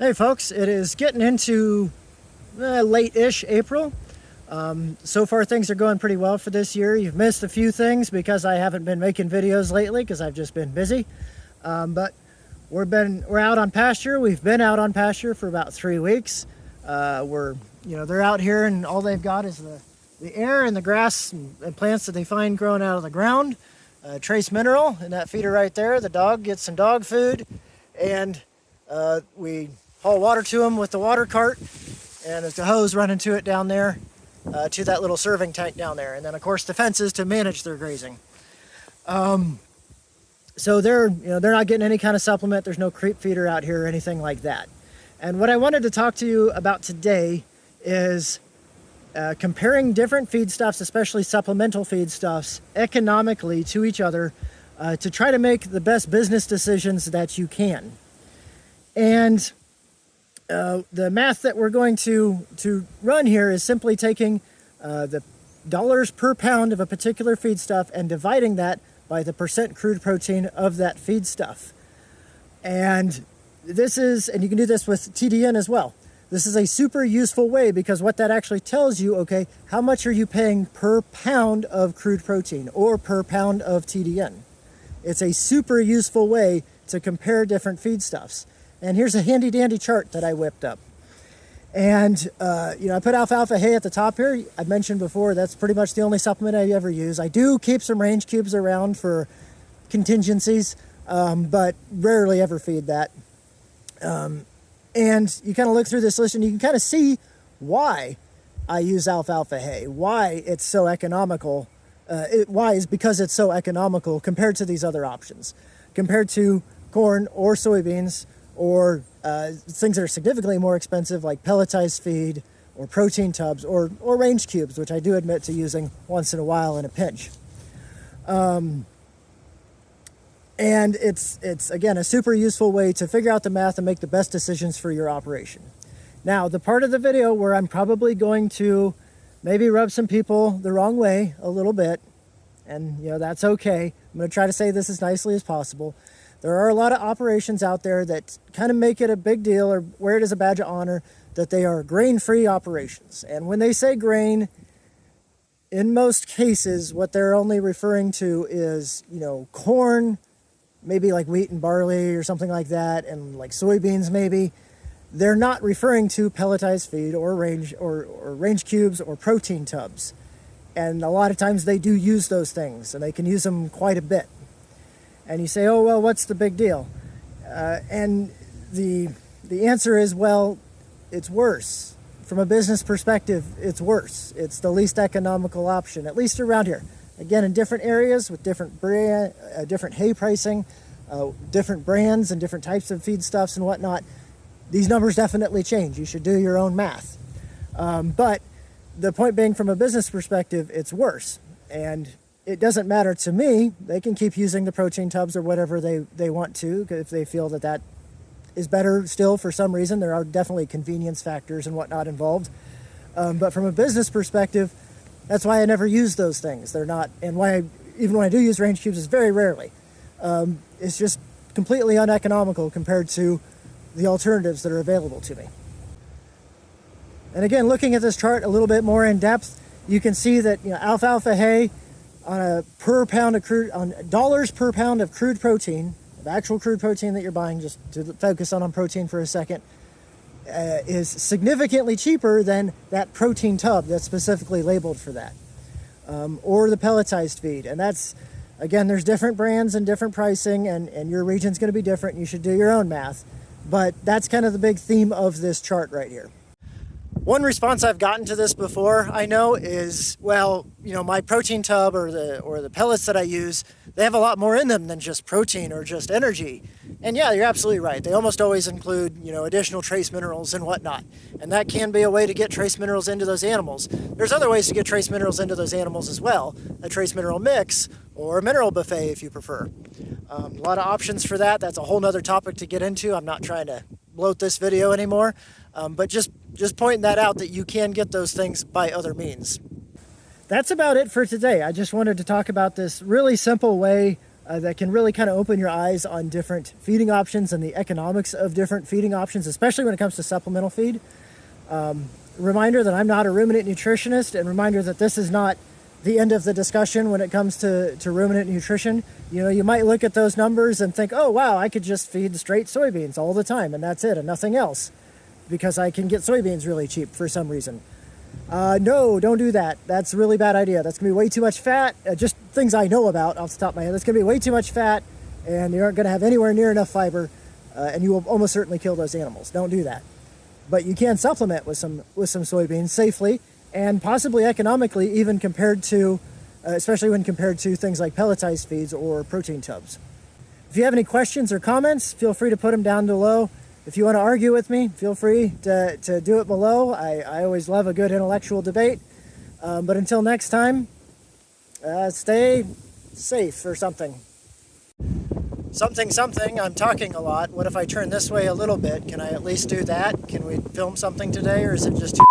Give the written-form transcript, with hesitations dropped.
Hey folks, it is getting into late-ish April. So far things are going pretty well for this year. You've missed a few things because I haven't been making videos lately because I've just been busy. But we're out on pasture. We've been out on pasture for about 3 weeks. They're out here and all they've got is the air and the grass and plants that they find growing out of the ground. Trace mineral in that feeder right there. The dog gets some dog food, and we haul water to them with the water cart, and there's a hose running to it down there, to that little serving tank down there, and then of course the fences to manage their grazing. So they're not getting any kind of supplement. There's no creep feeder out here or anything like that. And what I wanted to talk to you about today is comparing different feedstuffs, especially supplemental feedstuffs, economically to each other, to try to make the best business decisions that you can. And the math that we're going to run here is simply taking the dollars per pound of a particular feedstuff and dividing that by the percent crude protein of that feedstuff. And you can do this with TDN as well. This is a super useful way because what that actually tells you, okay, how much are you paying per pound of crude protein or per pound of TDN? It's a super useful way to compare different feedstuffs. And here's a handy dandy chart that I whipped up. And, I put alfalfa hay at the top here. I mentioned before, that's pretty much the only supplement I ever use. I do keep some range cubes around for contingencies, but rarely ever feed that. And you kind of look through this list and you can kind of see why I use alfalfa hay, why it's so economical. Why is because it's so economical compared to these other options, compared to corn or soybeans, or things that are significantly more expensive like pelletized feed or protein tubs or range cubes, which I do admit to using once in a while in a pinch. And it's again a super useful way to figure out the math and make the best decisions for your operation. Now, the part of the video where I'm probably going to maybe rub some people the wrong way a little bit, and that's okay. I'm going to try to say this as nicely as possible. There are a lot of operations out there that kind of make it a big deal or wear it as a badge of honor that they are grain-free operations. And when they say grain, in most cases, what they're only referring to is, corn, maybe like wheat and barley or something like that, and like soybeans maybe. They're not referring to pelletized feed or range cubes or protein tubs. And a lot of times they do use those things, and they can use them quite a bit. And you say, oh, well, what's the big deal? And the answer is, well, it's worse. From a business perspective, it's worse. It's the least economical option, at least around here. Again, in different areas with different hay pricing, different brands and different types of feedstuffs and whatnot, these numbers definitely change. You should do your own math. But the point being, from a business perspective, it's worse. And it doesn't matter to me. They can keep using the protein tubs or whatever they want to if they feel that is better still for some reason. There are definitely convenience factors and whatnot involved. But from a business perspective, that's why I never use those things. They're not, and even when I do use range cubes, it's very rarely. It's just completely uneconomical compared to the alternatives that are available to me. And again, looking at this chart a little bit more in depth, you can see that alfalfa hay on dollars per pound of crude protein, of actual crude protein that you're buying, just to focus on protein for a second, is significantly cheaper than that protein tub that's specifically labeled for that, or the pelletized feed. And that's, again, there's different brands and different pricing, and your region's going to be different. You should do your own math, but that's kind of the big theme of this chart right here. One response I've gotten to this before, I know, is, well, my protein tub or the pellets that I use, they have a lot more in them than just protein or just energy. And yeah, you're absolutely right. They almost always include, additional trace minerals and whatnot. And that can be a way to get trace minerals into those animals. There's other ways to get trace minerals into those animals as well. A trace mineral mix or a mineral buffet if you prefer. A lot of options for that. That's a whole nother topic to get into. I'm not trying to bloat this video anymore. But just pointing that out, that you can get those things by other means. That's about it for today. I just wanted to talk about this really simple way that can really kind of open your eyes on different feeding options and the economics of different feeding options, especially when it comes to supplemental feed. Reminder that I'm not a ruminant nutritionist, and reminder that this is not the end of the discussion when it comes to ruminant nutrition. You know, you might look at those numbers and think, oh wow, I could just feed straight soybeans all the time and that's it and nothing else, because I can get soybeans really cheap for some reason. No, don't do that. That's a really bad idea. That's gonna be way too much fat. Just things I know about off the top of my head. That's gonna be way too much fat, and you aren't gonna have anywhere near enough fiber, and you will almost certainly kill those animals. Don't do that. But you can supplement with some soybeans safely and possibly economically, even compared to, especially when compared to things like pelletized feeds or protein tubs. If you have any questions or comments, feel free to put them down below. If you want to argue with me, feel free to do it below. I always love a good intellectual debate. But until next time, stay safe or something. Something, I'm talking a lot. What if I turn this way a little bit? Can I at least do that? Can we film something today, or is it just too